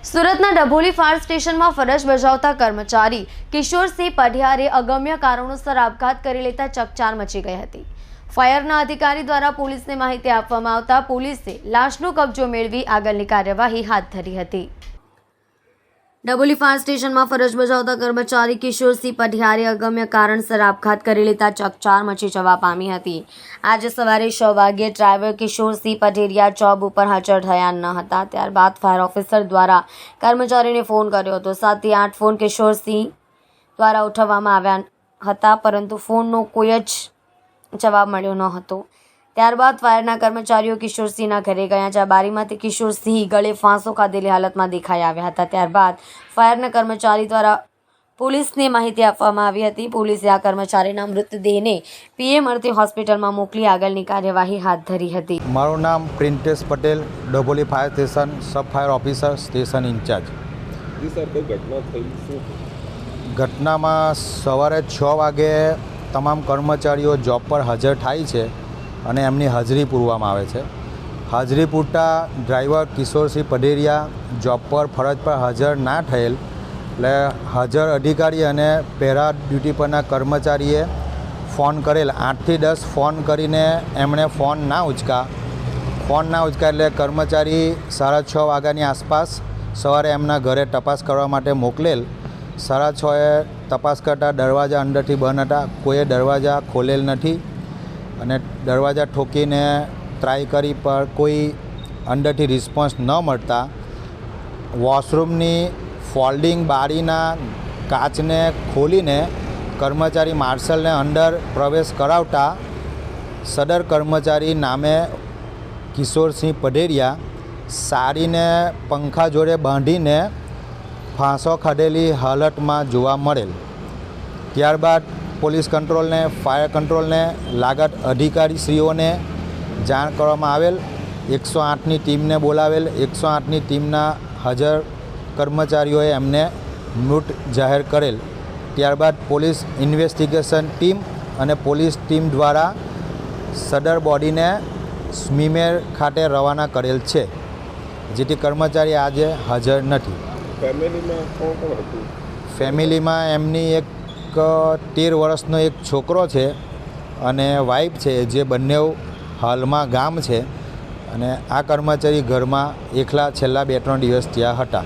સુરતના ડભોલી ફાયર સ્ટેશનમાં ફરજ બજાવતા કર્મચારી કિશોરસિંહ પઢિયારે અગમ્ય કારણોસર આપઘાત કરી લેતા ચકચાર મચી ગઈ હતી। ફાયરના અધિકારી દ્વારા પોલીસને માહિતી આપવામાં આવતા પોલીસે લાશનો કબજો મેળવી આગળની કાર્યવાહી હાથ ધરી હતી। ડભોલી ફાયર સ્ટેશનમાં ફરજ બજાવતા કર્મચારી કિશોરસિંહ પઢિયારે અગમ્ય કારણસર આપઘાત કરી લેતા ચકચાર મચી જવા પામી હતી। આજે સવારે 6 વાગ્યે ડ્રાઈવર કિશોરસિંહ પઢિરિયા જોબ ઉપર હાજર થયા ન હતા। ત્યારબાદ ફાયર ઓફિસર દ્વારા કર્મચારીને ફોન કર્યો હતો। 7 થી 8 ફોન કિશોરસિંહ દ્વારા ઉઠાવવામાં આવ્યા હતા, પરંતુ ફોનનો કોઈ જ જવાબ મળ્યો ન હતો। ત્યારબાદ ફાયરના કર્મચારીઓ કિશોરસિંહના ઘરે ગયા, જ્યાં બારીમાંથી કિશોરસિંહ ગળે ફાંસો ખાધેલી હાલતમાં દેખાઈ આવ્યા હતા। ત્યારબાદ ફાયરના કર્મચારી દ્વારા પોલીસને માહિતી આપવામાં આવી હતી। પોલીસે આ કર્મચારીના મૃતદેહને પીએમ અર્થી હોસ્પિટલમાં મોકલી આગળની કાર્યવાહી હાથ ધરી હતી। મારું નામ Printesh Patel, Dabholi fire station sub fire officer, station incharge. જી સર, કોઈ ઘટના થઈ શું? ઘટનામાં સવારે 6 વાગે તમામ કર્મચારીઓ જોબ પર હાજર થાય છે અને એમની હાજરી પૂરવામાં આવે છે। હાજરી પૂરતા ડ્રાઈવર કિશોરસિંહ પઢિરિયા જોબ પર ફરજ પર હાજર ના થયેલ, એટલે હાજર અધિકારી અને પેરા ડ્યુટી પરના કર્મચારીએ ફોન કરેલ। 8 થી 10 ફોન કરીને એમણે ફોન ના ઉચકા એટલે કર્મચારી 6:30 વાગ્યાની આસપાસ સવારે એમના ઘરે તપાસ કરવા માટે મોકલેલ। 6:30 તપાસ કરતાં દરવાજા અંદરથી બંધ હતા, કોઈએ દરવાજા ખોલેલ નથી અને દરવાજા ઠોકીને ટ્રાય કરી પર કોઈ અંદરથી રિસ્પોન્સ ન મળતા વોશરૂમની ફોલ્ડિંગ બારીના કાચને ખોલીને કર્મચારી માર્શલને અંદર પ્રવેશ કરાવતા સદર કર્મચારી નામે કિશોરસિંહ પઢિરિયા સાડીને પંખા જોડે બાંધીને ફાંસો ખાધેલી હાલતમાં જોવા મળેલ। ત્યારબાદ પોલીસ કંટ્રોલને, ફાયર કંટ્રોલને, લાગત અધિકારીશ્રીઓને જાણ કરવામાં આવેલ। 108ની ટીમને બોલાવેલ। 108ની ટીમના હાજર કર્મચારીઓએ એમને મૃત જાહેર કરેલ। ત્યારબાદ પોલીસ ઇન્વેસ્ટિગેશન ટીમ અને પોલીસ ટીમ દ્વારા સદર બોડીને સ્મીમેર ખાતે રવાના કરેલ છે, જેથી કર્મચારી આજે હાજર નથી। ફેમિલીમાં કોણ કોણ હતું? ફેમિલીમાં એમની એક 13 વર્ષનો એક છોકરો છે અને વાઈફ છે, જે બંને હાલમાં ગામ છે અને આ કર્મચારી ઘરમાં એકલા છેલ્લા 2-3 દિવસ ત્યાં હતા।